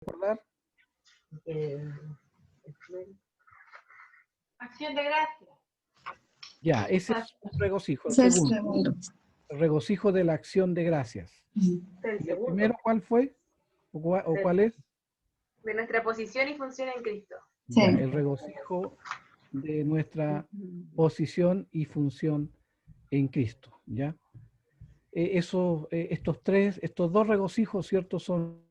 recordar? Acción de gracias. Ya, ese es un regocijo. El Es el segundo, segundo. el regocijo de la acción de gracias. El ¿Y el segundo, primero cuál fue? ¿O cuál es? de nuestra posición y función en Cristo. Sí. Ya, el regocijo de nuestra posición y función en Cristo, ¿ya? Estos dos regocijos, ¿cierto? Son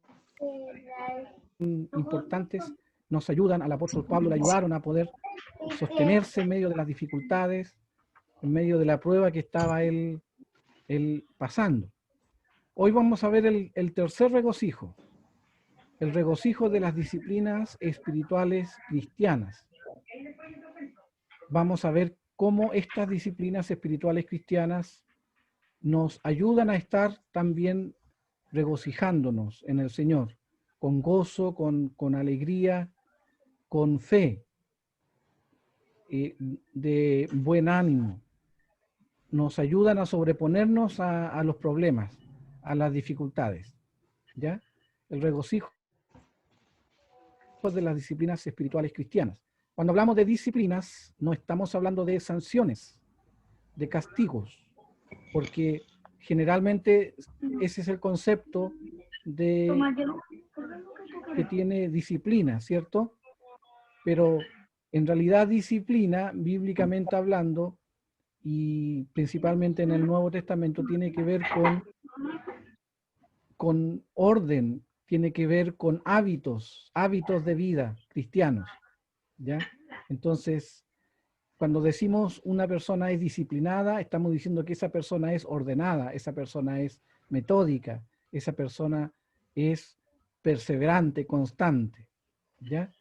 importantes, nos ayudan, al apóstol Pablo le ayudaron a poder sostenerse en medio de las dificultades, en medio de la prueba que estaba él pasando. Hoy vamos a ver el tercer regocijo, el regocijo de las disciplinas espirituales cristianas. Vamos a ver cómo estas disciplinas espirituales cristianas nos ayudan a estar también regocijándonos en el Señor, con gozo, con alegría, con fe, de buen ánimo. Nos ayudan a sobreponernos a los problemas, a las dificultades, ¿ya? El regocijo de las disciplinas espirituales cristianas. Cuando hablamos de disciplinas, no estamos hablando de sanciones, de castigos, porque generalmente ese es el concepto que tiene disciplina, ¿cierto? Pero en realidad disciplina, bíblicamente hablando, y principalmente en el Nuevo Testamento, tiene que ver con orden, tiene que ver con hábitos de vida cristianos, ¿ya? Entonces, cuando decimos una persona es disciplinada, estamos diciendo que esa persona es ordenada, esa persona es metódica, esa persona es perseverante, constante, ¿ya?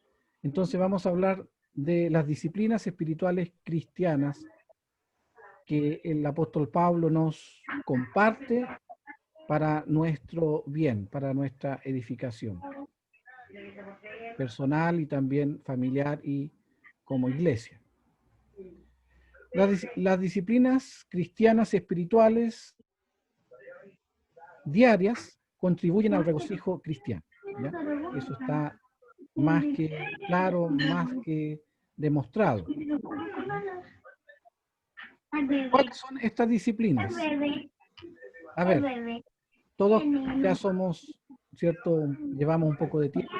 Entonces vamos a hablar de las disciplinas espirituales cristianas que el apóstol Pablo nos comparte para nuestro bien, para nuestra edificación personal y también familiar y como iglesia. Las disciplinas cristianas espirituales diarias contribuyen al regocijo cristiano, ¿ya? Eso está más que claro, más que demostrado. ¿Cuáles son estas disciplinas? A ver, todos ya somos, ¿cierto? Llevamos un poco de tiempo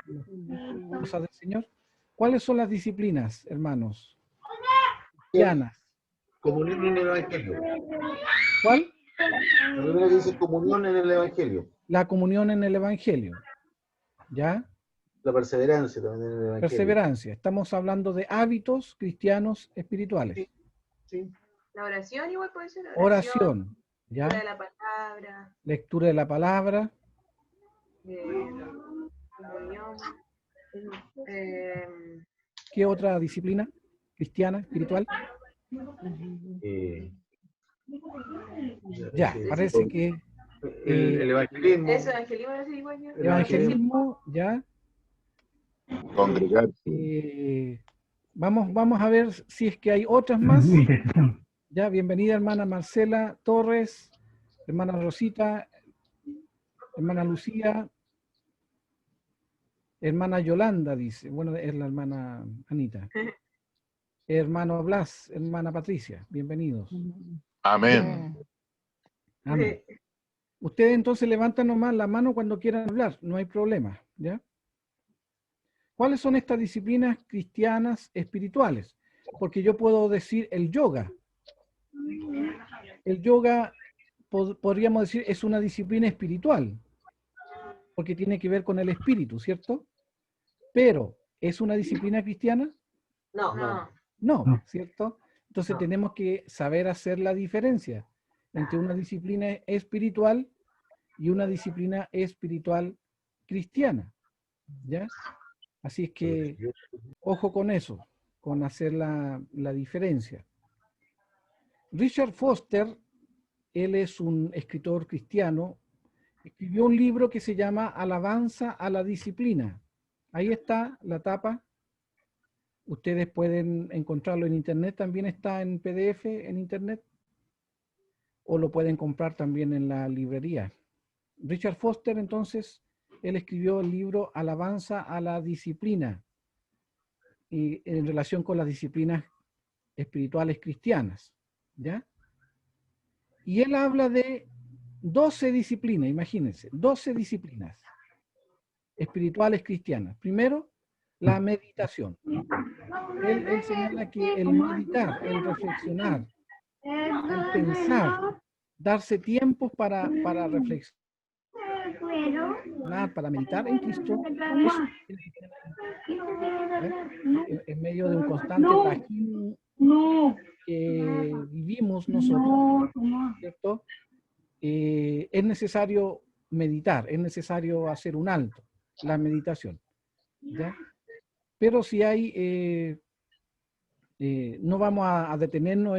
en las cosas del Señor. ¿Cuáles son las disciplinas, hermanos? Cristianas. Comunión en el Evangelio. ¿Cuál? La primera que dice comunión en el Evangelio. La comunión en el Evangelio. ¿Ya? La perseverancia también en el Evangelio. Perseverancia. Estamos hablando de hábitos cristianos espirituales. Sí. Sí. La oración igual puede ser. Oración. ¿Ya? Lectura de la palabra. Lectura de la palabra. Comunión. ¿Qué otra disciplina cristiana, espiritual? Ya, parece que el evangelismo. Eso, evangelismo, no sé igual. el evangelismo, ya. Congregarse. Vamos a ver si es que hay otras más. Ya, bienvenida hermana Marcela Torres, hermana Rosita, hermana Lucía, hermana Yolanda, dice. Bueno, es la hermana Anita. Hermano Blas, hermana Patricia, bienvenidos. Amén. Amén. Ustedes entonces levantan nomás la mano cuando quieran hablar, no hay problema, ¿ya? ¿Cuáles son estas disciplinas cristianas espirituales? Porque yo puedo decir el yoga. El yoga, podríamos decir, es una disciplina espiritual, porque tiene que ver con el espíritu, ¿cierto? Pero, ¿es una disciplina cristiana? No. No, ¿cierto? Entonces tenemos que saber hacer la diferencia entre una disciplina espiritual y una disciplina espiritual cristiana, ¿ya? Así es que, ojo con eso, con hacer la diferencia. Richard Foster, él es un escritor cristiano, escribió un libro que se llama Alabanza a la disciplina. Ahí está la tapa. Ustedes pueden encontrarlo en internet, también está en PDF en internet, o lo pueden comprar también en la librería. Richard Foster, entonces, él escribió el libro Alabanza a la Disciplina, y en relación con las disciplinas espirituales cristianas, ¿ya? Y él habla de 12 disciplinas, imagínense, 12 disciplinas espirituales cristianas. Primero, la meditación. Él señala que el meditar, el reflexionar, el pensar, darse tiempos para reflexionar, para meditar en Cristo, en medio de un constante trajín que vivimos nosotros, ¿cierto? Es necesario meditar, es necesario hacer un alto, la meditación, ¿ya? Pero si hay, no vamos a detenernos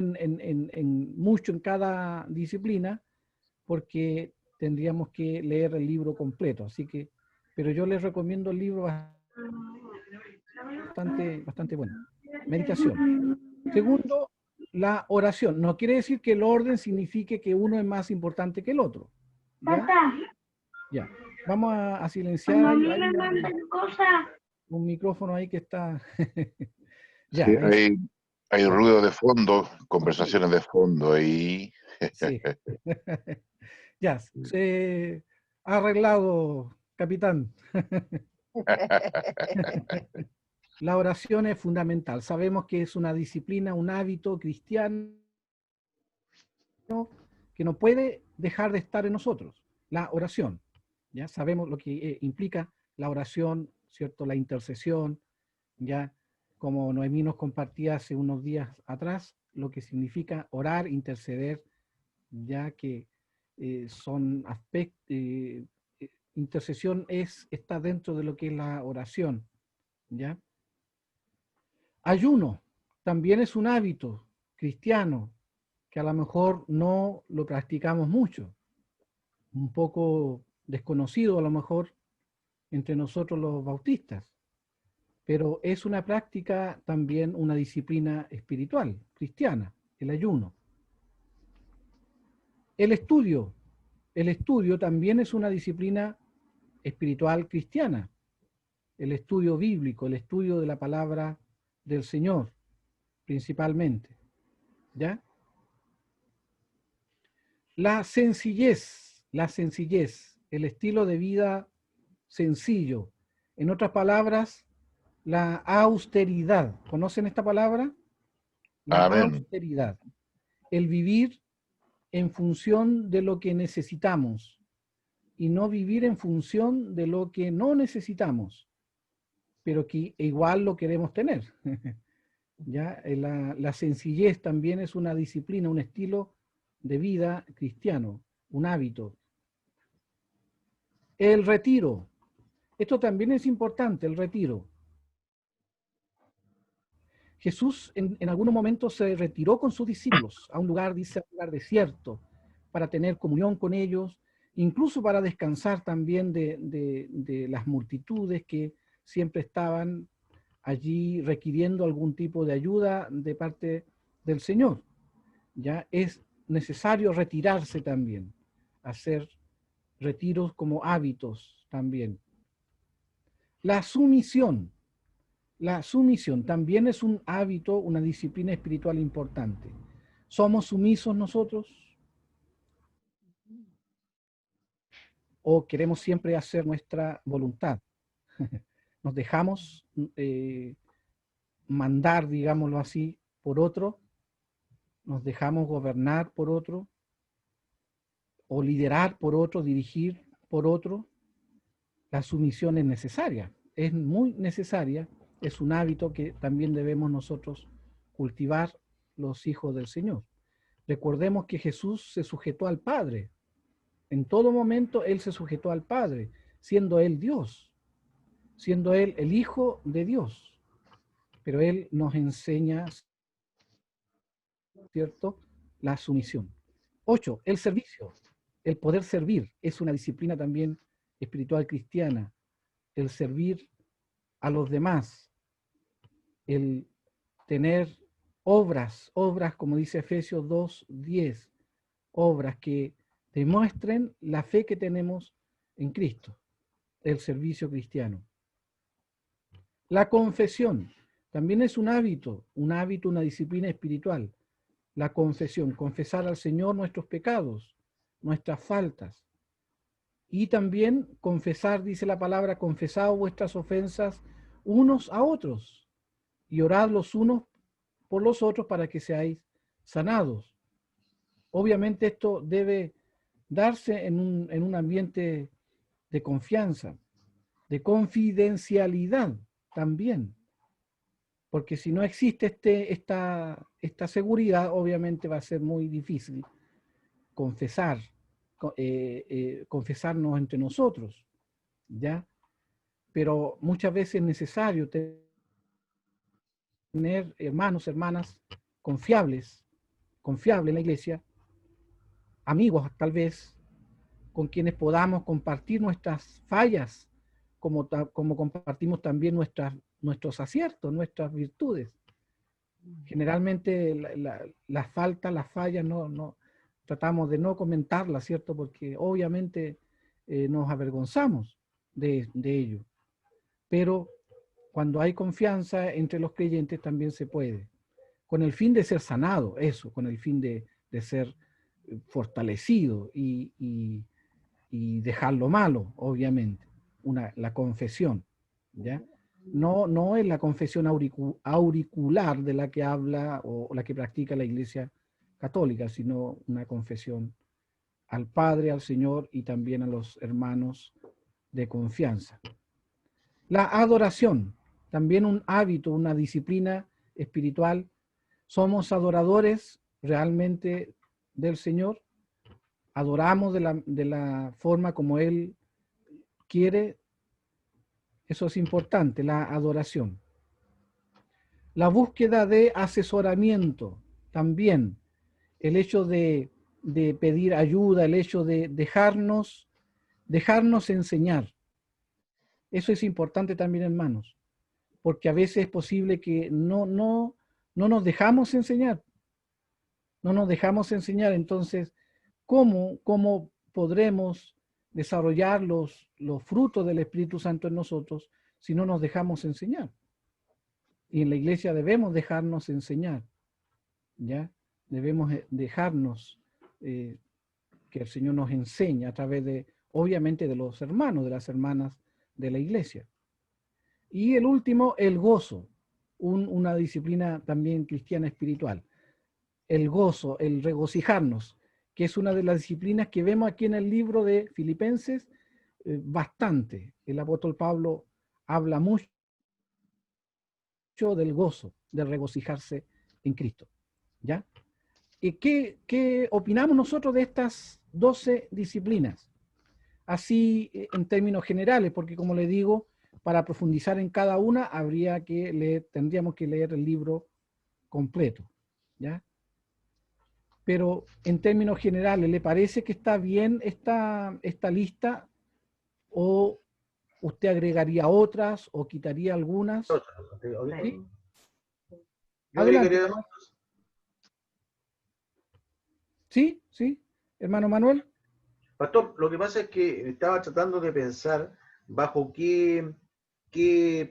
mucho en cada disciplina, porque tendríamos que leer el libro completo, así que, pero yo les recomiendo el libro bastante bueno. Meditación. Segundo, la oración. No quiere decir que el orden signifique que uno es más importante que el otro. ¿Ya? Ya. Vamos a silenciar. Hay un micrófono ahí que está... ya, sí, hay ruido de fondo, conversaciones de fondo ahí. Sí. Ya, se ha arreglado, capitán. La oración es fundamental. Sabemos que es una disciplina, un hábito cristiano que no puede dejar de estar en nosotros. La oración. Ya sabemos lo que implica la oración, ¿cierto? La intercesión, ya como Noemí nos compartía hace unos días atrás, lo que significa orar, interceder, ya que son aspectos, intercesión está dentro de lo que es la oración, ¿ya? Ayuno también es un hábito cristiano que a lo mejor no lo practicamos mucho, un poco desconocido a lo mejor entre nosotros los bautistas, pero es una práctica también, una disciplina espiritual cristiana, el ayuno. El estudio también es una disciplina espiritual cristiana, el estudio bíblico, el estudio de la palabra del Señor, principalmente, ¿ya? La sencillez, el estilo de vida sencillo. En otras palabras, la austeridad. ¿Conocen esta palabra? La Amén. austeridad. El vivir en función de lo que necesitamos y no vivir en función de lo que no necesitamos, pero que igual lo queremos tener. ¿Ya? La sencillez también es una disciplina, un estilo de vida cristiano, un hábito. El retiro. Esto también es importante, el retiro. Jesús en algunos momentos se retiró con sus discípulos a un lugar, dice, un lugar desierto, para tener comunión con ellos, incluso para descansar también de las multitudes que siempre estaban allí requiriendo algún tipo de ayuda de parte del Señor. Ya es necesario retirarse también, hacer retiros como hábitos también. La sumisión también es un hábito, una disciplina espiritual importante. ¿Somos sumisos nosotros? ¿O queremos siempre hacer nuestra voluntad? ¿Nos dejamos mandar, digámoslo así, por otro? ¿Nos dejamos gobernar por otro? ¿O liderar por otro, dirigir por otro? La sumisión es necesaria, es muy necesaria, es un hábito que también debemos nosotros cultivar los hijos del Señor. Recordemos que Jesús se sujetó al Padre. En todo momento Él se sujetó al Padre, siendo Él Dios, siendo Él el Hijo de Dios. Pero Él nos enseña, ¿cierto?, la sumisión. 8. El servicio. El poder servir es una disciplina también espiritual cristiana. El servir a los demás. El tener obras como dice Efesios 2:10, obras que demuestren la fe que tenemos en Cristo. el servicio cristiano. La confesión también es un hábito, una disciplina espiritual. La confesión, confesar al Señor nuestros pecados, nuestras faltas. Y también confesar, dice la palabra, confesad vuestras ofensas unos a otros y orad los unos por los otros para que seáis sanados. Obviamente esto debe darse en un ambiente de confianza, de confidencialidad también, porque si no existe esta seguridad, obviamente va a ser muy difícil confesarnos entre nosotros, ¿ya? Pero muchas veces es necesario tener hermanos, hermanas confiables en la iglesia, amigos tal vez, con quienes podamos compartir nuestras fallas, como compartimos también nuestros aciertos, nuestras virtudes. Generalmente las faltas, las fallas, no tratamos de no comentarlas, ¿cierto? Porque obviamente nos avergonzamos de ello. Pero cuando hay confianza entre los creyentes también se puede, con el fin de ser sanado, eso, con el fin de ser fortalecido y dejar lo malo, obviamente, la confesión, ¿ya? No es la confesión auricular de la que habla o la que practica la Iglesia Católica, sino una confesión al Padre, al Señor y también a los hermanos de confianza. La adoración, también un hábito, una disciplina espiritual. Somos adoradores realmente del Señor. Adoramos de la forma como Él quiere. Eso es importante, la adoración. La búsqueda de asesoramiento, también. El hecho de pedir ayuda, el hecho de dejarnos enseñar. Eso es importante también, hermanos, porque a veces es posible que no nos dejamos enseñar. No nos dejamos enseñar, entonces, ¿cómo podremos desarrollar los frutos del Espíritu Santo en nosotros si no nos dejamos enseñar? Y en la iglesia debemos dejarnos enseñar, ¿ya? Debemos dejarnos que el Señor nos enseñe a través obviamente, de los hermanos, de las hermanas de la iglesia. Y el último, el gozo, una disciplina también cristiana espiritual. El gozo, el regocijarnos, que es una de las disciplinas que vemos aquí en el libro de Filipenses bastante. El apóstol Pablo habla mucho del gozo, de regocijarse en Cristo, ¿ya? ¿Y qué opinamos nosotros de estas 12 disciplinas? Así en términos generales, porque como le digo, para profundizar en cada una tendríamos que leer el libro completo, ¿ya? Pero en términos generales, ¿le parece que está bien esta lista? ¿O usted agregaría otras o quitaría algunas? ¿Sí? Adelante. Sí, hermano Manuel. Pastor, lo que pasa es que estaba tratando de pensar bajo qué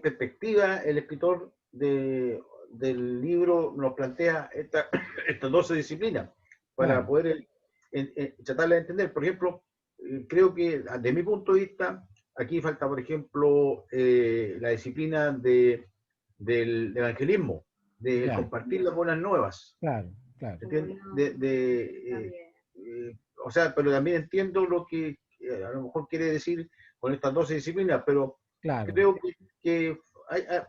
perspectiva el escritor del libro nos plantea estas 12 disciplinas para poder tratarla de entender. Por ejemplo, creo que desde mi punto de vista, aquí falta, por ejemplo, la disciplina del evangelismo, de compartir las buenas nuevas. Claro. O sea, pero también entiendo lo que a lo mejor quiere decir con estas 12 disciplinas, pero creo que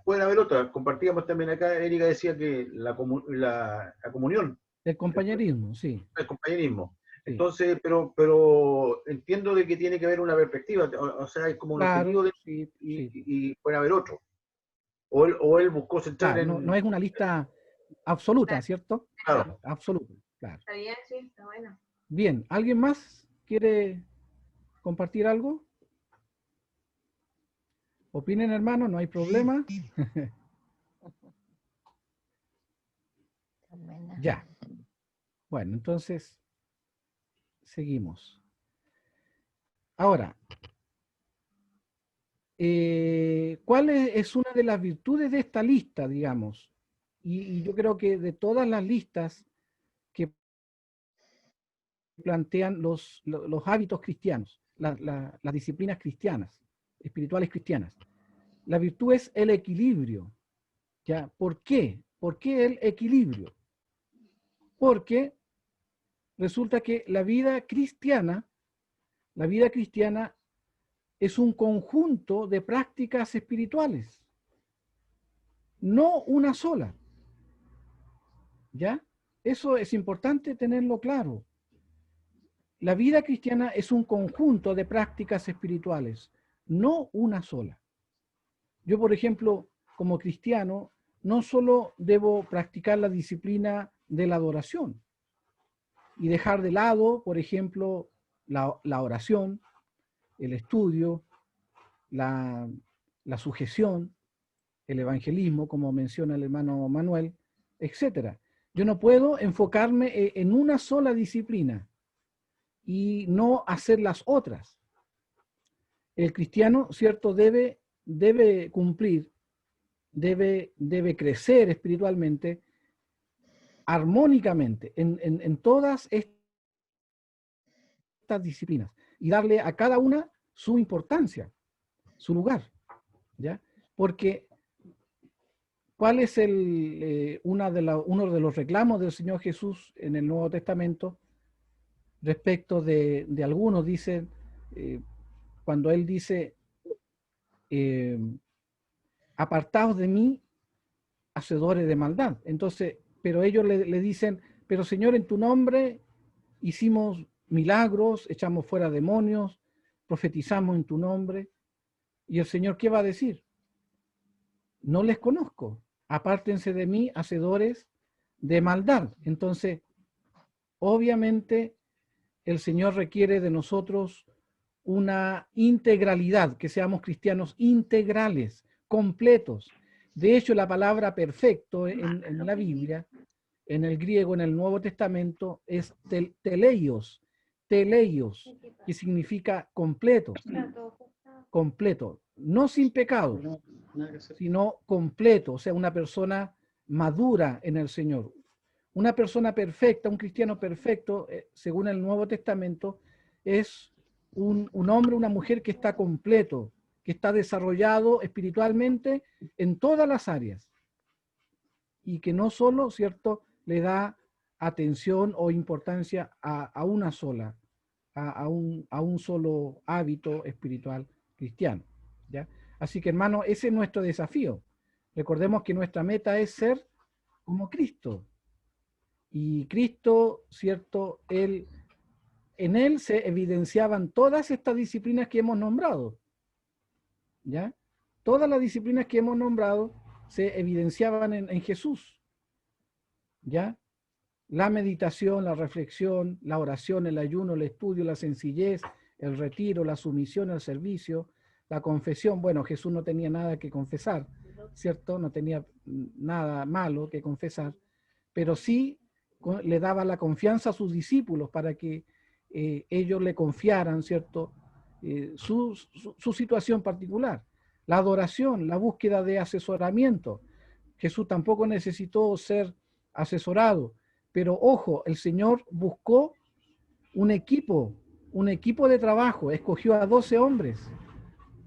pueden haber otras. Compartíamos también acá, Erika decía que la comunión. El compañerismo, sí. El compañerismo. Sí. Entonces, pero entiendo de que tiene que haber una perspectiva, o sea, hay como un objetivo y puede haber otro. O él buscó centrar en... No es una lista absoluta, ¿cierto? Claro. Absoluta, claro. Está bien, sí, está bueno. Bien, ¿alguien más quiere compartir algo? Opinen, hermano, no hay problema. Ya. Bueno, entonces, seguimos. Ahora, ¿cuál es una de las virtudes de esta lista, digamos? Y yo creo que de todas las listas que plantean los hábitos cristianos, las disciplinas cristianas, espirituales cristianas, la virtud es el equilibrio. ¿Ya? ¿Por qué? ¿Por qué el equilibrio? Porque resulta que la vida cristiana es un conjunto de prácticas espirituales, no una sola. ¿Ya? Eso es importante tenerlo claro. La vida cristiana es un conjunto de prácticas espirituales, no una sola. Yo, por ejemplo, como cristiano, no solo debo practicar la disciplina de la adoración y dejar de lado, por ejemplo, la oración, el estudio, la sujeción, el evangelismo, como menciona el hermano Manuel, etc. Yo no puedo enfocarme en una sola disciplina y no hacer las otras. El cristiano, ¿cierto?, debe cumplir, debe crecer espiritualmente, armónicamente, en todas estas disciplinas y darle a cada una su importancia, su lugar, ¿ya? Porque ¿cuál es uno de los reclamos del Señor Jesús en el Nuevo Testamento respecto de algunos? Dicen, cuando Él dice, apartaos de mí, hacedores de maldad. Entonces, pero ellos le dicen, pero Señor, en tu nombre hicimos milagros, echamos fuera demonios, profetizamos en tu nombre. Y el Señor, ¿qué va a decir? No les conozco, apártense de mí, hacedores de maldad. Entonces, obviamente, el Señor requiere de nosotros una integralidad, que seamos cristianos integrales, completos. De hecho, la palabra perfecto en la Biblia, en el griego, en el Nuevo Testamento, es teleios, que significa completo, completo, no sin pecado, sino completo, o sea, una persona madura en el Señor. Una persona perfecta, un cristiano perfecto, según el Nuevo Testamento, es un hombre, una mujer que está completo, que está desarrollado espiritualmente en todas las áreas y que no solo, ¿cierto?, le da atención o importancia a una sola, a un solo hábito espiritual cristiano, ¿ya? Así que, hermano, ese es nuestro desafío. Recordemos que nuestra meta es ser como Cristo. Y Cristo, ¿cierto?, en Él se evidenciaban todas estas disciplinas que hemos nombrado, ¿ya? Todas las disciplinas que hemos nombrado se evidenciaban en Jesús, ¿ya? La meditación, la reflexión, la oración, el ayuno, el estudio, la sencillez, el retiro, la sumisión, el servicio, la confesión. Bueno, Jesús no tenía nada que confesar, ¿cierto? No tenía nada malo que confesar, pero sí le daba la confianza a sus discípulos para que ellos le confiaran, ¿cierto?, su situación particular. La adoración, la búsqueda de asesoramiento. Jesús tampoco necesitó ser asesorado, pero ojo, el Señor buscó un equipo de trabajo, escogió a 12 hombres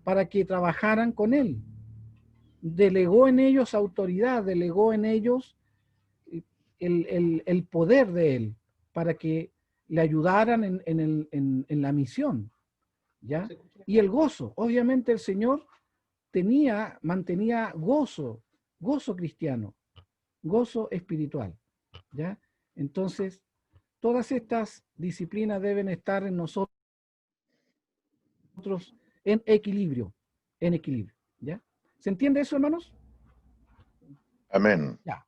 para que trabajaran con Él. Delegó en ellos autoridad, delegó en ellos el poder de Él para que le ayudaran en la misión, ¿ya? Y el gozo, obviamente el Señor mantenía gozo cristiano, gozo espiritual, ¿ya? Entonces, todas estas disciplinas deben estar en nosotros en equilibrio, ¿ya? ¿Se entiende eso, hermanos? Amén. Ya.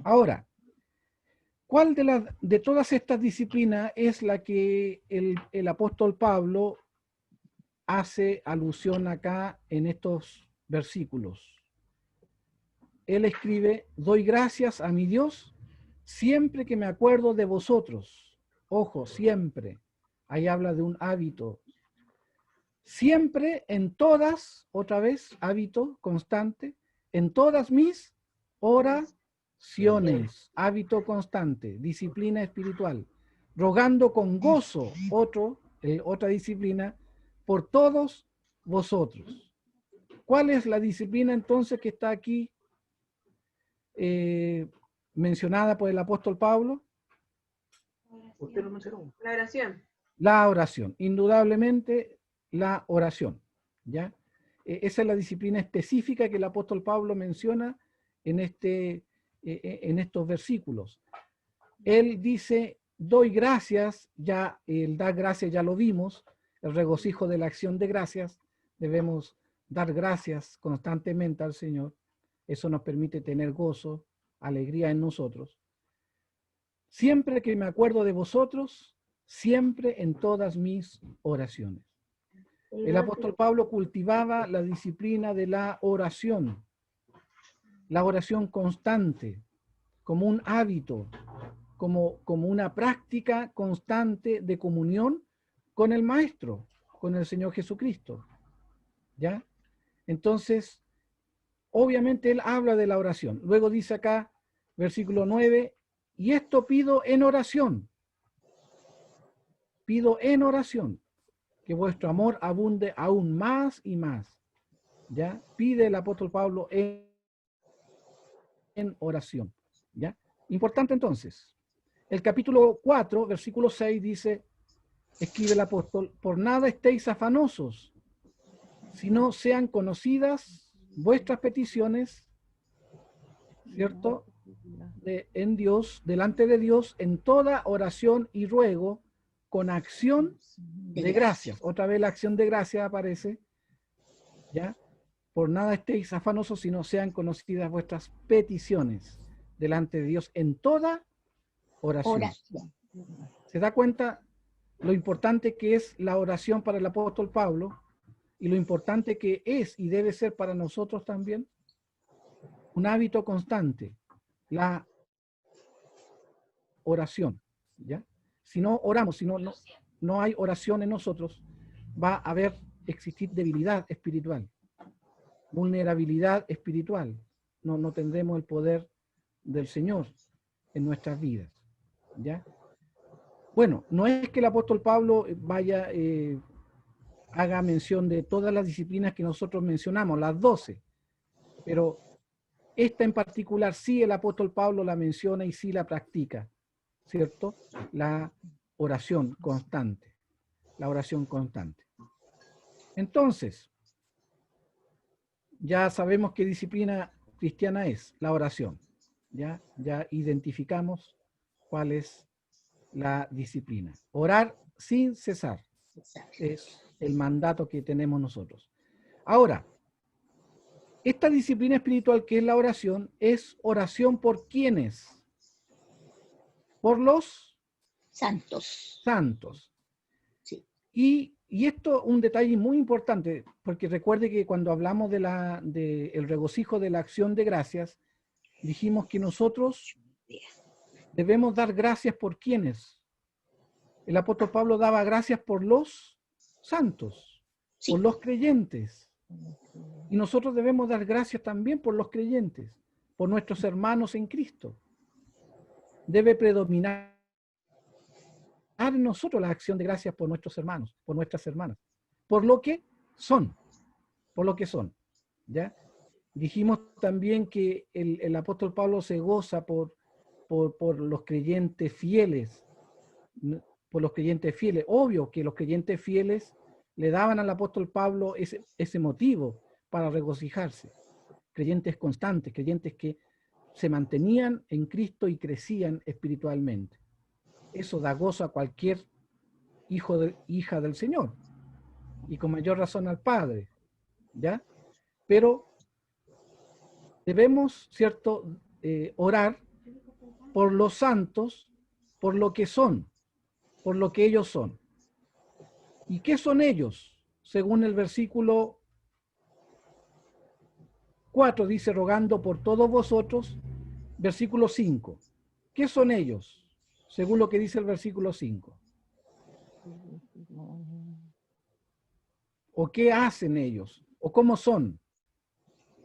Ahora, ¿cuál de todas estas disciplinas es la que el apóstol Pablo hace alusión acá en estos versículos? Él escribe, doy gracias a mi Dios siempre que me acuerdo de vosotros. Ojo, siempre. Ahí habla de un hábito. siempre en todas, otra vez, hábito constante, en todas mis oraciones, hábito constante, disciplina espiritual, rogando con gozo, otra disciplina, por todos vosotros. ¿Cuál es la disciplina entonces que está aquí mencionada por el apóstol Pablo? Usted lo mencionó. La oración. La oración, indudablemente la oración, ¿ya? Esa es la disciplina específica que el apóstol Pablo menciona en estos versículos. Él dice, doy gracias, ya el dar gracias ya lo vimos, el regocijo de la acción de gracias, debemos dar gracias constantemente al Señor. Eso nos permite tener gozo, alegría en nosotros. Siempre que me acuerdo de vosotros, siempre en todas mis oraciones. El apóstol Pablo cultivaba la disciplina de la oración constante, como un hábito, como una práctica constante de comunión con el Maestro, con el Señor Jesucristo. ¿Ya? Entonces, obviamente él habla de la oración. Luego dice acá, versículo 9, y esto pido en oración. Pido en oración que vuestro amor abunde aún más y más. ¿Ya? Pide el apóstol Pablo en oración. ¿Ya? Importante entonces. El capítulo 4, versículo 6 dice, escribe el apóstol, por nada estéis afanosos, sino sean conocidas vuestras peticiones, ¿cierto? En Dios, delante de Dios, en toda oración y ruego, con acción de gracias. Otra vez la acción de gracias aparece, ¿ya? Por nada estéis afanosos, sino sean conocidas vuestras peticiones delante de Dios en toda oración. ¿Se da cuenta lo importante que es la oración para el apóstol Pablo y lo importante que es y debe ser para nosotros también? Un hábito constante, la oración, ¿ya? Si no oramos, si no hay oración en nosotros, va a existir debilidad espiritual, vulnerabilidad espiritual. No tendremos el poder del Señor en nuestras vidas, ¿ya? Bueno, no es que el apóstol Pablo haga mención de todas las disciplinas que nosotros mencionamos, las 12, pero esta en particular sí el apóstol Pablo la menciona y sí la practica, ¿cierto? La oración constante, la oración constante. Entonces, ya sabemos qué disciplina cristiana es, la oración. Ya identificamos cuál es la disciplina. Orar sin cesar es el mandato que tenemos nosotros. Ahora, esta disciplina espiritual que es la oración, es oración por ¿quiénes? Por los santos. Sí. Y esto un detalle muy importante, porque recuerde que cuando hablamos del regocijo de la acción de gracias, dijimos que nosotros debemos dar gracias por ¿quiénes? El apóstol Pablo daba gracias por los santos, sí, por los creyentes. Y nosotros debemos dar gracias también por los creyentes, por nuestros hermanos en Cristo. Debe predominar en nosotros la acción de gracias por nuestros hermanos, por nuestras hermanas, por lo que son, ¿ya? Dijimos también que el apóstol Pablo se goza por los creyentes fieles, Obvio que los creyentes fieles le daban al apóstol Pablo ese motivo para regocijarse. Creyentes constantes, creyentes que se mantenían en Cristo y crecían espiritualmente. Eso da gozo a cualquier hija del Señor, y con mayor razón al Padre, ¿ya? Pero debemos, ¿cierto?, orar por los santos, por lo que son, por lo que ellos son. ¿Y qué son ellos? Según el versículo 4 dice, rogando por todos vosotros, versículo 5. ¿Qué son ellos? Según lo que dice el versículo 5. ¿O qué hacen ellos? ¿O cómo son?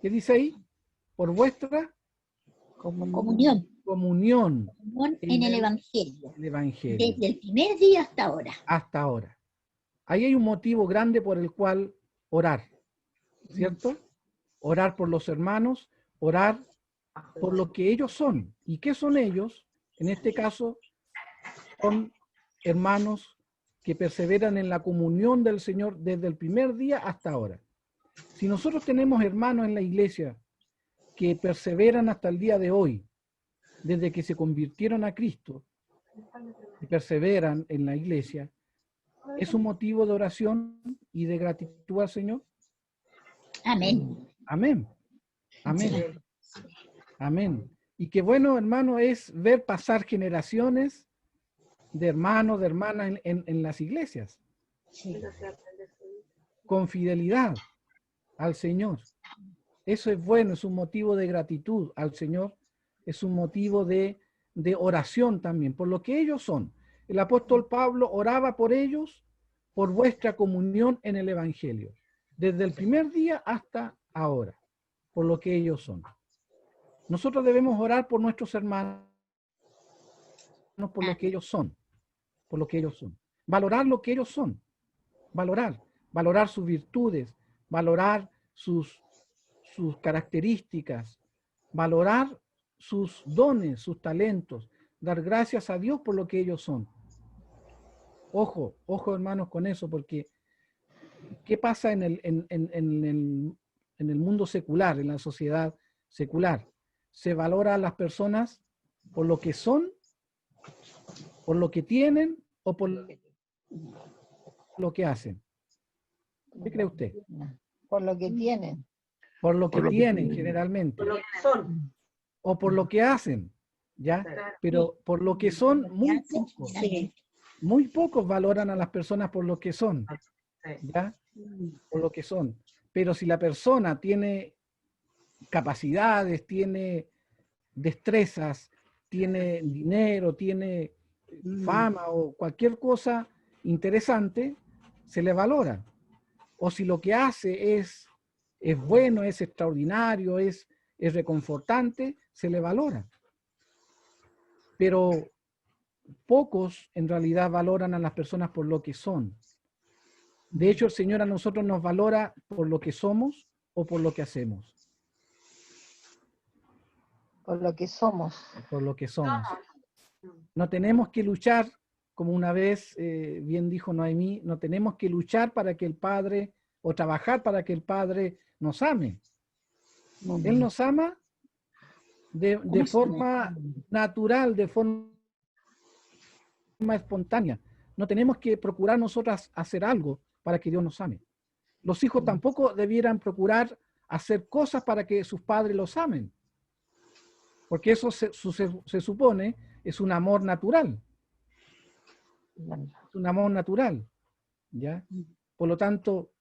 ¿Qué dice ahí? Por vuestra Comunión. comunión Comunión en el Evangelio. el Evangelio. Desde el primer día hasta ahora. Hasta ahora. Ahí hay un motivo grande por el cual orar, ¿cierto? Orar por los hermanos, orar por lo que ellos son. ¿Y qué son ellos? En este caso, son hermanos que perseveran en la comunión del Señor desde el primer día hasta ahora. Si nosotros tenemos hermanos en la iglesia que perseveran hasta el día de hoy, desde que se convirtieron a Cristo, y perseveran en la iglesia, ¿es un motivo de oración y de gratitud al Señor? Amén. Amén. Amén. Amén. Y qué bueno, hermano, es ver pasar generaciones de hermanos, de hermanas en las iglesias, Sí. con fidelidad al Señor. Eso es bueno, es un motivo de gratitud al Señor, es un motivo de oración también, por lo que ellos son. El apóstol Pablo oraba por ellos, por vuestra comunión en el Evangelio, desde el primer día hasta ahora, por lo que ellos son. Nosotros debemos orar por nuestros hermanos, por lo que ellos son, por lo que ellos son. Valorar lo que ellos son, valorar sus virtudes, valorar sus características, valorar sus dones, sus talentos, dar gracias a Dios por lo que ellos son. Ojo, ojo hermanos con eso, porque ¿qué pasa en el mundo secular, en la sociedad secular? Se valora a las personas por lo que son, por lo que tienen o por lo que hacen. ¿Qué cree usted? Por lo que tienen. Por lo que Por lo que tienen tienen. generalmente. Por lo que son. O por lo que hacen, ¿ya? Claro. Pero por lo que son, muy pocos. Sí. Muy pocos valoran a las personas por lo que son, Sí. ¿ya? Por lo que son. Pero si la persona tiene capacidades, tiene destrezas, tiene dinero, tiene fama o cualquier cosa interesante, se le valora. O si lo que hace es bueno, es extraordinario, es reconfortante, se le valora. Pero pocos en realidad valoran a las personas por lo que son. De hecho, el Señor a nosotros nos valora por lo que somos o por lo que hacemos. Por lo que somos. Por lo que somos. No tenemos que luchar, como una vez bien dijo Noemí, no tenemos que luchar para que el Padre, o trabajar para que el Padre nos ame. Él nos ama de forma natural, de forma espontánea. No tenemos que procurar nosotras hacer algo para que Dios nos ame. Los hijos tampoco debieran procurar hacer cosas para que sus padres los amen. Porque eso se supone es un amor natural. Es un amor natural. ¿Ya? Por lo tanto,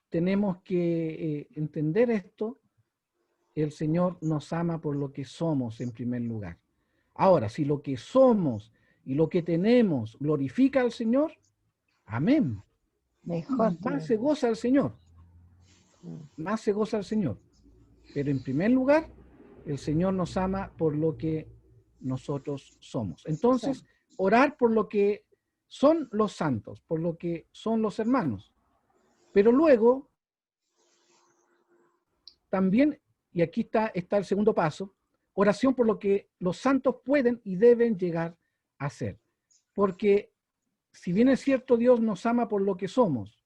tenemos que entender esto. El Señor nos ama por lo que somos en primer lugar. Ahora, si lo que somos y lo que tenemos glorifica al Señor, amén. Mejor. Más se goza el Señor. Más se goza el Señor. Pero en primer lugar, el Señor nos ama por lo que nosotros somos. Entonces, orar por lo que son los santos, por lo que son los hermanos. Pero luego, también, y aquí está el segundo paso, oración por lo que los santos pueden y deben llegar a ser. Porque si bien es cierto, Dios nos ama por lo que somos,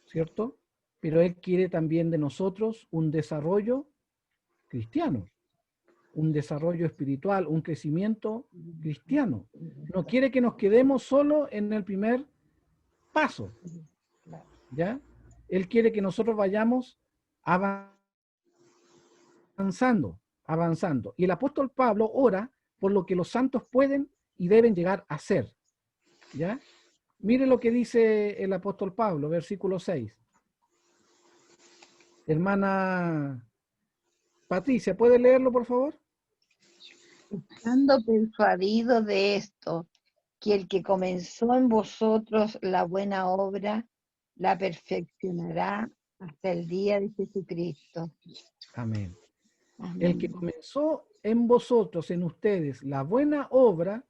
¿cierto? Pero Él quiere también de nosotros un desarrollo cristiano, un desarrollo espiritual, un crecimiento cristiano. No quiere que nos quedemos solo en el primer paso, ¿ya? Él quiere que nosotros vayamos avanzando. Y el apóstol Pablo ora por lo que los santos pueden y deben llegar a ser, ¿ya? Mire lo que dice el apóstol Pablo, versículo 6. Hermana Patricia, ¿puede leerlo, por favor? Estando persuadido de esto, que el que comenzó en vosotros la buena obra, la perfeccionará hasta el día de Jesucristo. Amén. Amén. El que comenzó en vosotros, en ustedes, la buena obra,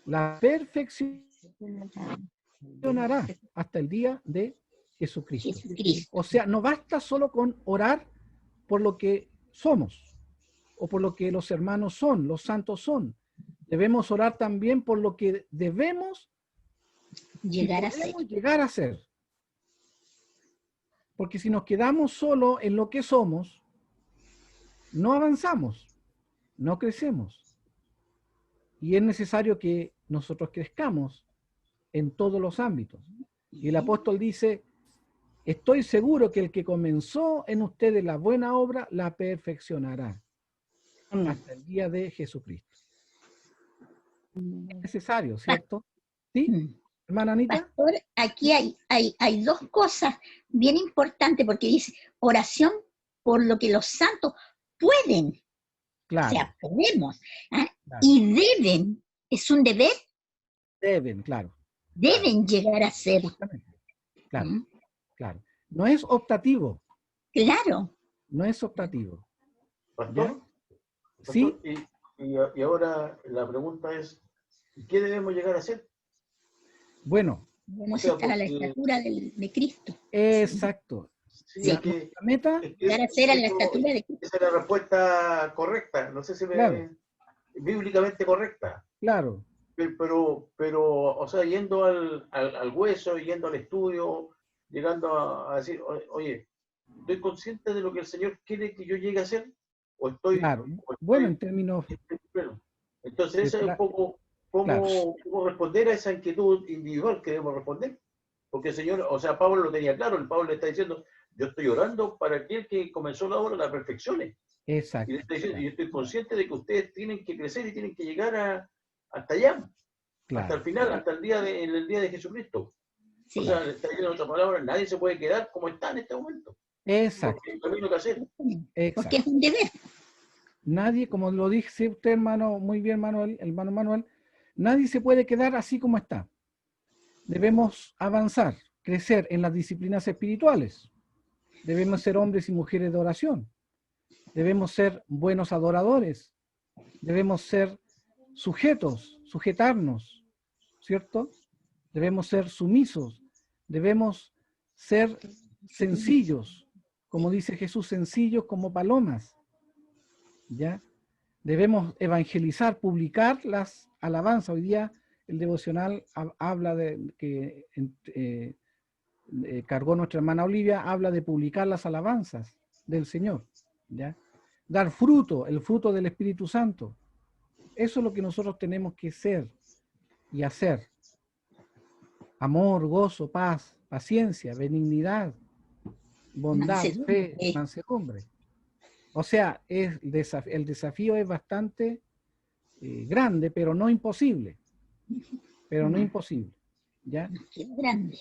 la perfeccionará hasta el día de Jesucristo. Jesucristo. O sea, no basta solo con orar por lo que somos o por lo que los hermanos son, los santos son. Debemos orar también por lo que debemos Llegar y a ser. podemos llegar a ser. Porque si nos quedamos solo en lo que somos, no avanzamos, no crecemos. Y es necesario que nosotros crezcamos en todos los ámbitos. Y el apóstol dice, estoy seguro que el que comenzó en ustedes la buena obra, la perfeccionará hasta el día de Jesucristo. Es necesario, ¿cierto? ¿Sí? Mm. Hermana Anita. Pastor, aquí hay dos cosas bien importantes, porque dice oración por lo que los santos pueden, o Claro, sea, podemos, ¿ah? claro. Y deben, es un deber, Deben, claro. deben llegar a ser. Justamente. Claro, ¿Mm? claro. No es optativo, Claro, no es optativo. Pastor, ¿Sí? y ahora la pregunta es, ¿qué debemos llegar a hacer? Bueno, debemos O sea, estar a la porque- estatura de Cristo, exacto. Sí, Sí. es que- La meta, es que llegar a ser a la eso- estatura de Cristo. esa es la respuesta correcta, no sé si me... Claro. Bíblicamente correcta. claro, Pero, o sea, yendo al hueso, yendo al estudio, llegando a decir, oye, ¿estoy consciente de lo que el Señor quiere que yo llegue a hacer? ¿O estoy, claro. o estoy Bueno, en términos, pleno? Entonces, ese es un poco Claro. cómo responder a esa inquietud individual que debemos responder. Porque el Señor, o sea, Pablo lo tenía claro, el Pablo le está diciendo, yo estoy orando para que el que comenzó la obra la perfeccione. exacto. Y le está diciendo, yo estoy consciente de que ustedes tienen que crecer y tienen que llegar hasta allá. Hasta el Claro, final, hasta en el día de Jesucristo. Sí. O sea, le está diciendo en otras palabras, nadie se puede quedar como está en este momento. exacto, Porque hay un camino que hacer. Porque exacto. es un deber. Nadie, como lo dice usted, hermano, muy bien, Manuel, hermano Manuel, nadie se puede quedar así como está. Debemos avanzar, crecer en las disciplinas espirituales. Debemos ser hombres y mujeres de oración. Debemos ser buenos adoradores. Debemos ser sujetos, sujetarnos, ¿cierto? Debemos ser sumisos. Debemos ser sencillos, como dice Jesús, sencillos como palomas. ¿Ya? Debemos evangelizar, publicar las alabanzas. Hoy día el devocional habla de que cargó nuestra hermana Olivia, habla de publicar las alabanzas del Señor. ¿Ya? Dar fruto, el fruto del Espíritu Santo. Eso es lo que nosotros tenemos que ser y hacer. Amor, gozo, paz, paciencia, benignidad, bondad, fe, Mansedumbre. mansedumbre. O sea, el desafío es bastante grande, pero no imposible. Pero no imposible. ¿Ya? Qué grande.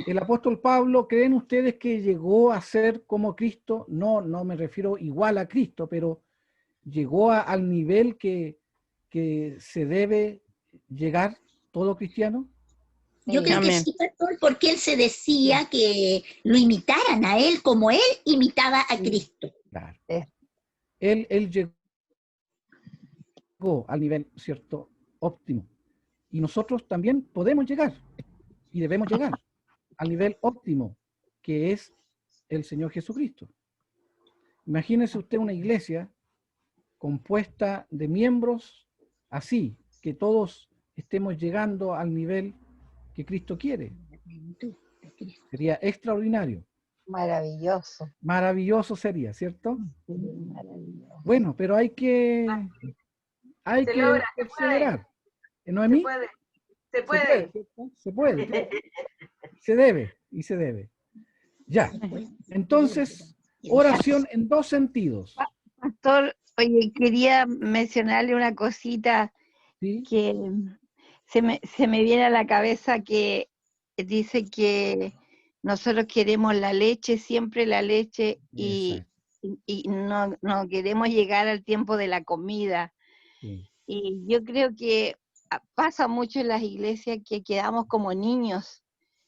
El apóstol Pablo, ¿creen ustedes que llegó a ser como Cristo? No, no me refiero igual a Cristo, pero llegó al nivel que se debe llegar todo cristiano. Yo creo que Amén. sí, pastor, porque él se decía que lo imitaran a él como él imitaba a Cristo. Claro. Sí. Él llegó al nivel, ¿cierto?, óptimo. Y nosotros también podemos llegar y debemos llegar al nivel óptimo, que es el Señor Jesucristo. Imagínese usted una iglesia compuesta de miembros así, que todos estemos llegando al nivel que Cristo quiere. Sería extraordinario. Maravilloso. Maravilloso sería, ¿cierto? Sí, maravilloso. Bueno, pero hay que Se logra, se perseverar. Se ¿Noemí? puede. Se Se puede. ¿cierto? Se puede, claro. Se debe, y se debe. Ya. Entonces, oración en dos sentidos. Pastor, oye, quería mencionarle una cosita ¿Sí? que se me viene a la cabeza, que dice que nosotros queremos la leche, siempre la leche, y no queremos llegar al tiempo de la comida. Sí. Y yo creo que pasa mucho en las iglesias que quedamos como niños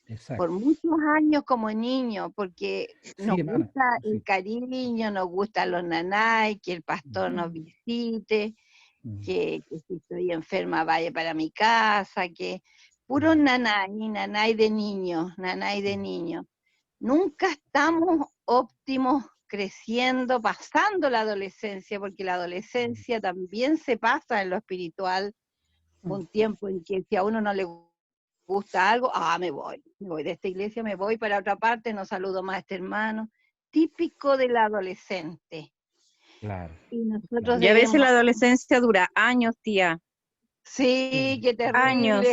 Exacto. por muchos años como niños, porque Sí, nos hermana, gusta el sí. cariño, nos gustan los nanay, que el pastor nos visite, que si estoy enferma vaya para mi casa, que puros nanay de niños, nanay de niños. Nunca estamos óptimos creciendo, pasando la adolescencia, porque la adolescencia también se pasa en lo espiritual, un tiempo en que si a uno no le gusta algo, me voy de esta iglesia, me voy para otra parte, no saludo más a este hermano, típico del adolescente. Claro. Y nosotros Claro. Y a veces debemos, la adolescencia dura años, tía. sí, qué terrible, Años.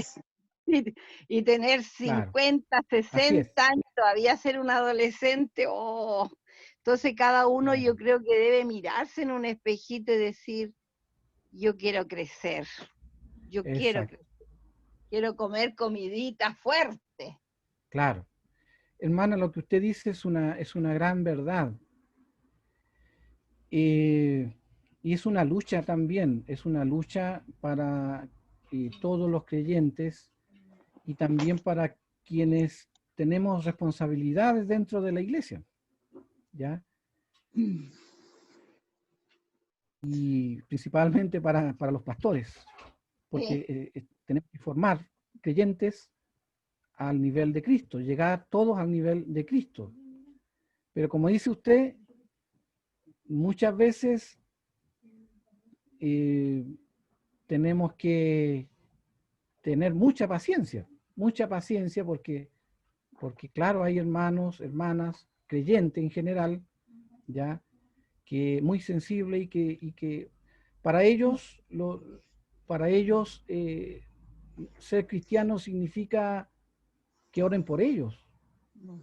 y tener Claro. 50, Así es. 60 años, todavía ser un adolescente, Entonces cada uno yo creo que debe mirarse en un espejito y decir, yo quiero crecer, yo quiero Exacto. crecer, quiero comer comidita fuerte. Claro. Hermana, lo que usted dice es una gran verdad. Y es una lucha también, es una lucha para todos los creyentes y también para quienes tenemos responsabilidades dentro de la iglesia, ¿ya? Y principalmente para los pastores, porque tenemos que formar creyentes al nivel de Cristo, llegar todos al nivel de Cristo. Pero como dice usted, muchas veces tenemos que tener mucha paciencia porque claro, hay hermanos, hermanas, creyentes en general, ya, que muy sensible y que para ellos, ser cristiano significa que oren por ellos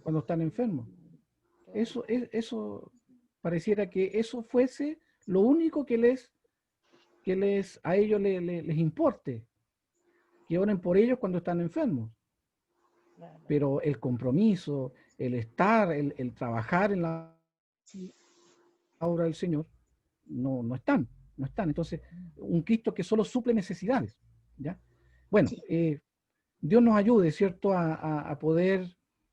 cuando están enfermos. Eso pareciera que eso fuese lo único que a ellos les importe, que oren por ellos cuando están enfermos. Pero el compromiso, el estar, el trabajar en la obra del Señor, no están. Entonces, un Cristo que solo suple necesidades, ¿ya? Bueno, Dios nos ayude, ¿cierto?, a poder,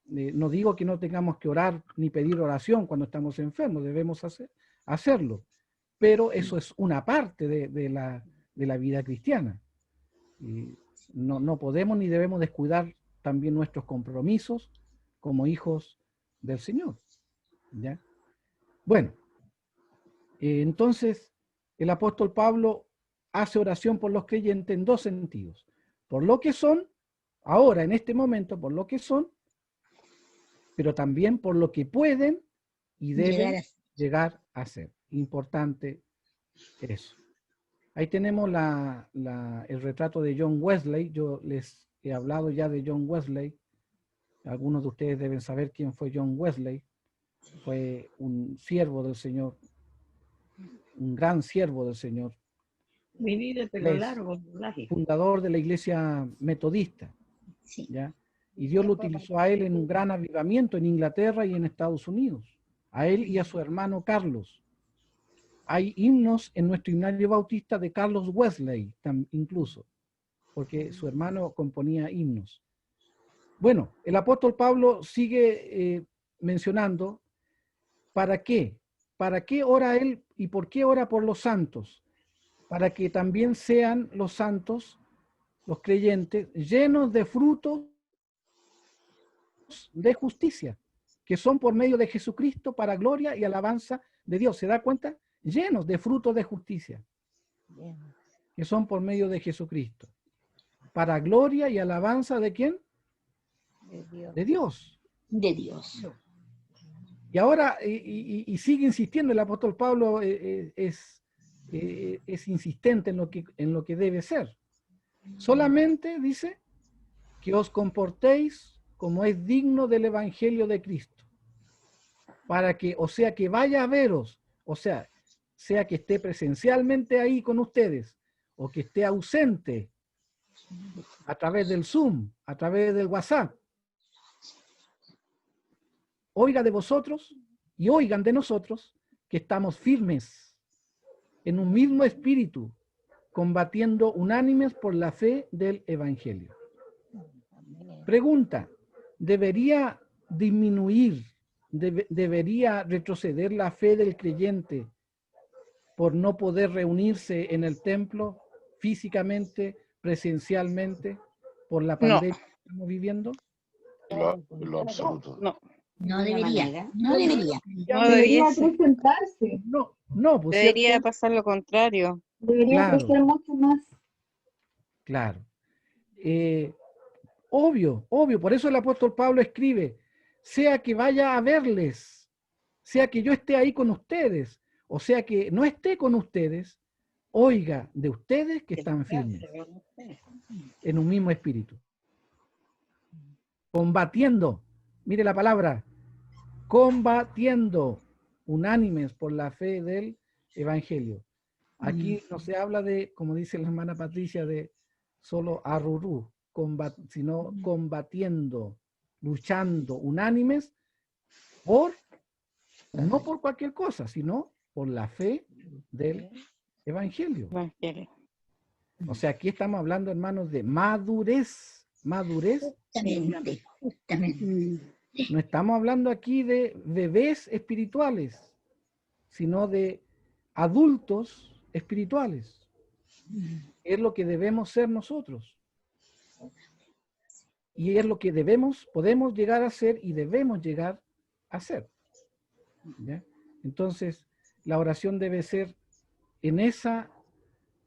no digo que no tengamos que orar ni pedir oración cuando estamos enfermos, debemos hacerlo, pero eso es una parte de la vida cristiana. No podemos ni debemos descuidar también nuestros compromisos como hijos del Señor, ¿ya? Bueno, entonces el apóstol Pablo hace oración por los creyentes en dos sentidos. Por lo que son, ahora en este momento, por lo que son, pero también por lo que pueden y deben llegar a ser. Importante eso. Ahí tenemos el retrato de John Wesley. Yo les he hablado ya de John Wesley. Algunos de ustedes deben saber quién fue John Wesley. Fue un siervo del Señor, un gran siervo del Señor. Fundador de la iglesia metodista. ¿Ya? Y Dios lo utilizó a él en un gran avivamiento en Inglaterra y en Estados Unidos. A él y a su hermano Carlos. Hay himnos en nuestro himnario bautista de Carlos Wesley, incluso, porque su hermano componía himnos. Bueno, el apóstol Pablo sigue mencionando, ¿para qué? ¿Para qué ora él y por qué ora por los santos? Para que también sean los santos, los creyentes, llenos de frutos de justicia, que son por medio de Jesucristo para gloria y alabanza de Dios. ¿Se da cuenta? Llenos de frutos de justicia, que son por medio de Jesucristo. Para gloria y alabanza ¿de quién? De Dios. De Dios. Y ahora, y sigue insistiendo el apóstol Pablo, es insistente en lo que debe ser. Solamente, dice, que os comportéis como es digno del evangelio de Cristo. Para que, o sea, que vaya a veros, o sea que esté presencialmente ahí con ustedes, o que esté ausente a través del Zoom, a través del WhatsApp, oiga de vosotros y oigan de nosotros que estamos firmes en un mismo espíritu, combatiendo unánimes por la fe del evangelio. Pregunta: ¿debería disminuir, debería retroceder la fe del creyente por no poder reunirse en el templo físicamente, presencialmente, por la No, pandemia que estamos viviendo? Lo absoluto. no, No De ninguna debería, manera. no debería. no Debería debiese. acrecentarse, No, pues Debería cierto, pasar lo contrario. debería claro, crecer mucho más. claro. Obvio, por eso el apóstol Pablo escribe, sea que vaya a verles, sea que yo esté ahí con ustedes, o sea que no esté con ustedes, oiga de ustedes que están firmes en un mismo espíritu, combatiendo, mire la palabra, combatiendo, unánimes por la fe del evangelio. Aquí no se habla de, como dice la hermana Patricia, de solo arrurú, sino combatiendo, luchando, unánimes, no por cualquier cosa, sino por la fe del evangelio. Evangelio. O sea, aquí estamos hablando, hermanos, de madurez. Justamente, justamente. No estamos hablando aquí de bebés espirituales, sino de adultos espirituales. Es lo que debemos ser nosotros. Y es lo que podemos llegar a ser y debemos llegar a ser. ¿Ya? Entonces, la oración debe ser en esa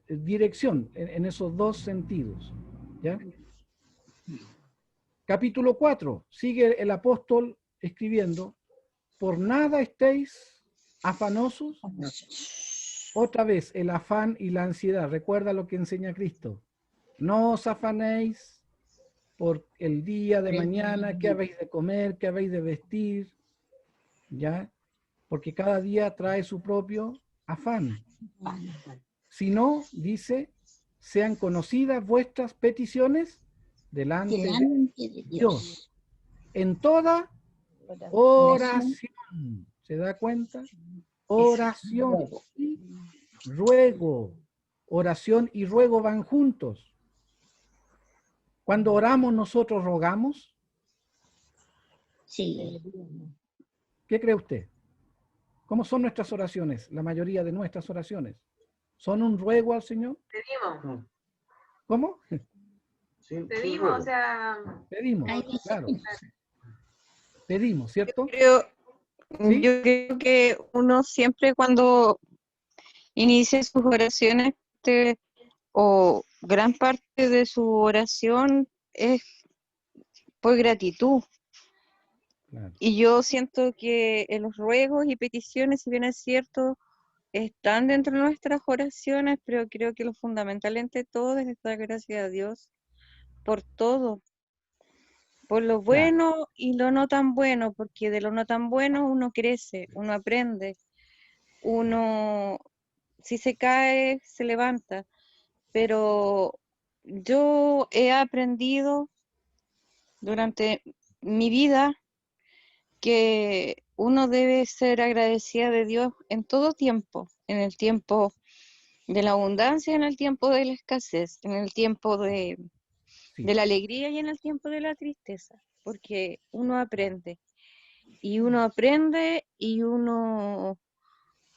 dirección, en esos dos sentidos. ¿Ya? Capítulo 4, sigue el apóstol escribiendo, por nada estéis afanosos. Otra vez, el afán y la ansiedad. Recuerda lo que enseña Cristo. No os afanéis por el día de mañana, qué habéis de comer, qué habéis de vestir, ¿ya? Porque cada día trae su propio afán. Si no, dice, sean conocidas vuestras peticiones delante de Dios. En toda oración. ¿Se da cuenta? Oración y ruego. Oración y ruego van juntos. Cuando oramos, nosotros rogamos. Sí. ¿Qué cree usted? ¿Cómo son nuestras oraciones? La mayoría de nuestras oraciones. ¿Son un ruego al Señor? Pedimos, ¿Cómo? Sin pedimos, ruego. o sea, Pedimos, claro. Pedimos, ¿cierto? ¿Sí? Yo creo que uno siempre cuando inicia sus oraciones, o gran parte de su oración es por gratitud. Claro. Y yo siento que en los ruegos y peticiones, si bien es cierto, están dentro de nuestras oraciones, pero creo que lo fundamental entre todo es dar gracias a Dios por todo, por lo bueno y lo no tan bueno, porque de lo no tan bueno uno crece, uno aprende, uno si se cae, se levanta, pero yo he aprendido durante mi vida que uno debe ser agradecida de Dios en todo tiempo, en el tiempo de la abundancia, en el tiempo de la escasez, en el tiempo de la alegría y en el tiempo de la tristeza, porque uno aprende y uno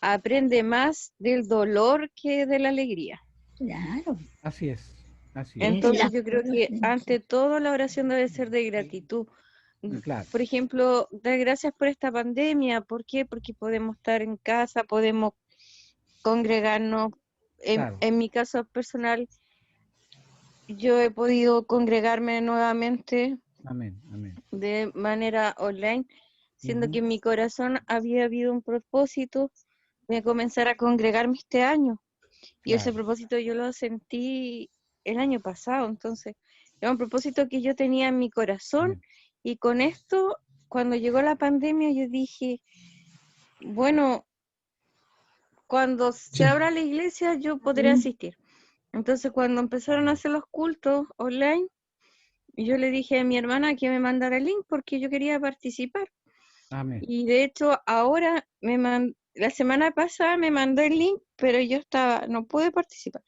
aprende más del dolor que de la alegría. Claro. Así es. Entonces yo creo que ante todo la oración debe ser de gratitud. Claro. Por ejemplo, dar gracias por esta pandemia. ¿Por qué? Porque podemos estar en casa, podemos congregarnos. Claro. En mi caso personal, yo he podido congregarme nuevamente Amén, amén. de manera online, siendo que en mi corazón había habido un propósito de comenzar a congregarme este año. Y ese propósito yo lo sentí el año pasado, entonces era un propósito que yo tenía en mi corazón y con esto, cuando llegó la pandemia, yo dije, bueno, cuando se abra la iglesia yo podré asistir. Entonces cuando empezaron a hacer los cultos online, yo le dije a mi hermana que me mandara el link porque yo quería participar. Amén. Y de hecho ahora la semana pasada me mandó el link, pero yo no pude participar.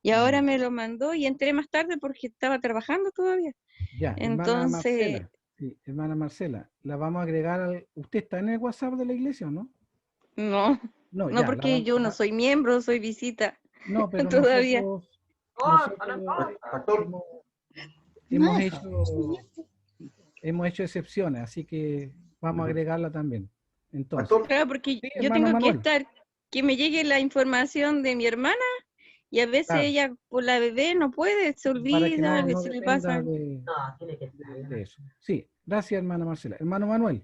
Y ahora me lo mandó y entré más tarde porque estaba trabajando todavía. Ya, entonces, Sí, hermana Marcela, la vamos a agregar al... ¿Usted está en el WhatsApp de la iglesia o no? No, No, no, ya, la porque vamos yo a... no soy miembro, soy visita No, pero todavía. nosotros Pastor, hemos No, hecho excepciones, así que vamos a agregarla también. Entonces, pastor, Claro, porque sí, yo hermano tengo que Manuel, estar, que me llegue la información de mi hermana y a veces claro, ella por la bebé no puede, se para que olvida, no se le dependa pasa. de eso. Sí, gracias, hermana Marcela. Hermano Manuel,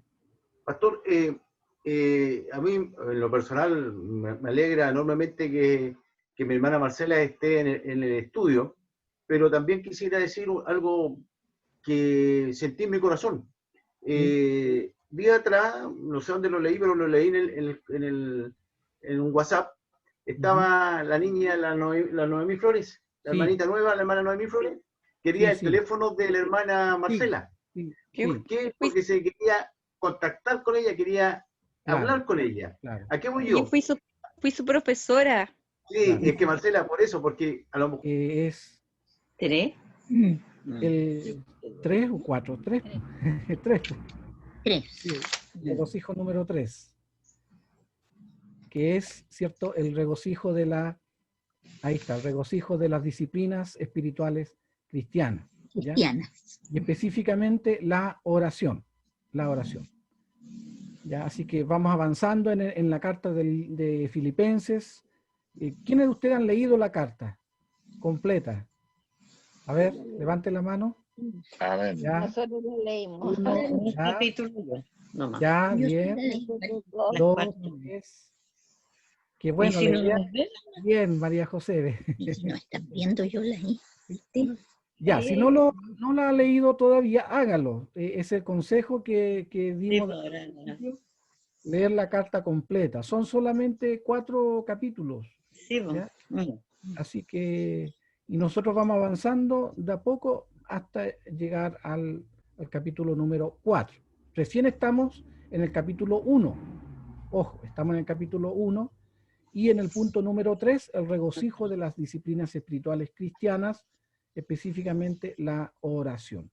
pastor, a mí en lo personal me alegra enormemente que mi hermana Marcela esté en el estudio, pero también quisiera decir algo que sentí en mi corazón. Día atrás, no sé dónde lo leí, pero lo leí en un WhatsApp. Estaba la niña, la Noemí Flores, la sí, hermanita nueva, la hermana Noemí Flores, quería sí, el sí, teléfono de la hermana Marcela. sí, ¿Por sí, qué? Fui- Porque se quería contactar con ella, quería claro, hablar con ella. claro, ¿A qué voy Yo yo? fui su profesora. Sí, claro. es que Marcela, por eso, porque a lo mejor Es ¿Tres? el 3 o 4, 3, 3, tres. sí, regocijo número 3, que es, ¿cierto? El regocijo de ahí está, el regocijo de las disciplinas espirituales cristianas, ¿ya? Cristianas. Y específicamente la oración, ¿ya? Así que vamos avanzando en la carta de Filipenses. ¿Quiénes de ustedes han leído la carta completa? A ver, levante la mano. Amén. Ya, Nosotros lo leímos. Un ya, capítulo nomás. ya, Yo bien. sí la leí, Nosotros las Dos, partes. tres. Qué Y bueno, si la no idea. nos ven, Bien, María José. Y si no están viendo, yo la leí. ¿Viste? Ya, si no la ha leído todavía, hágalo. Es el consejo que sí, dimos pues, al ahora, principio, leer la carta completa. Son solamente 4 capítulos, sí, pues. ¿ya? Así que, y nosotros vamos avanzando de a poco hasta llegar al capítulo número 4. Recién estamos en el capítulo 1. Ojo, estamos en el capítulo 1 y en el punto número 3, el regocijo de las disciplinas espirituales cristianas, específicamente la oración.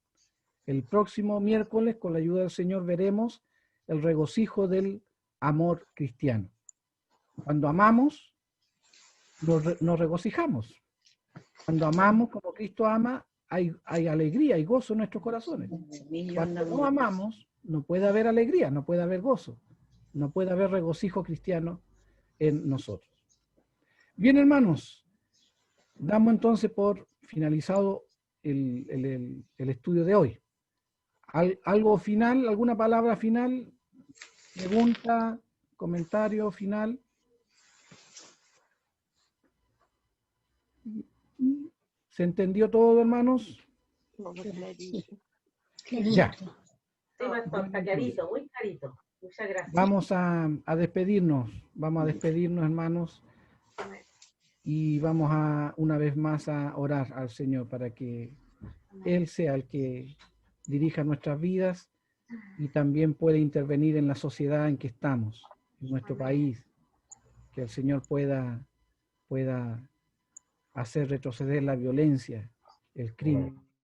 El próximo miércoles, con la ayuda del Señor, veremos el regocijo del amor cristiano. Cuando amamos, nos regocijamos. Cuando amamos como Cristo ama, hay alegría y gozo en nuestros corazones. Cuando no amamos, no puede haber alegría, no puede haber gozo, no puede haber regocijo cristiano en nosotros. Bien, hermanos, damos entonces por finalizado el estudio de hoy. ¿Algo final, alguna palabra final? ¿Pregunta, comentario final? ¿Se entendió todo, hermanos? Sí, Ya. clarito. Sí, pastor, está clarito, muy clarito. Muchas gracias. Vamos a despedirnos, hermanos, y vamos a una vez más a orar al Señor para que Él sea el que dirija nuestras vidas y también pueda intervenir en la sociedad en que estamos, en nuestro país, que el Señor pueda hacer retroceder la violencia, el crimen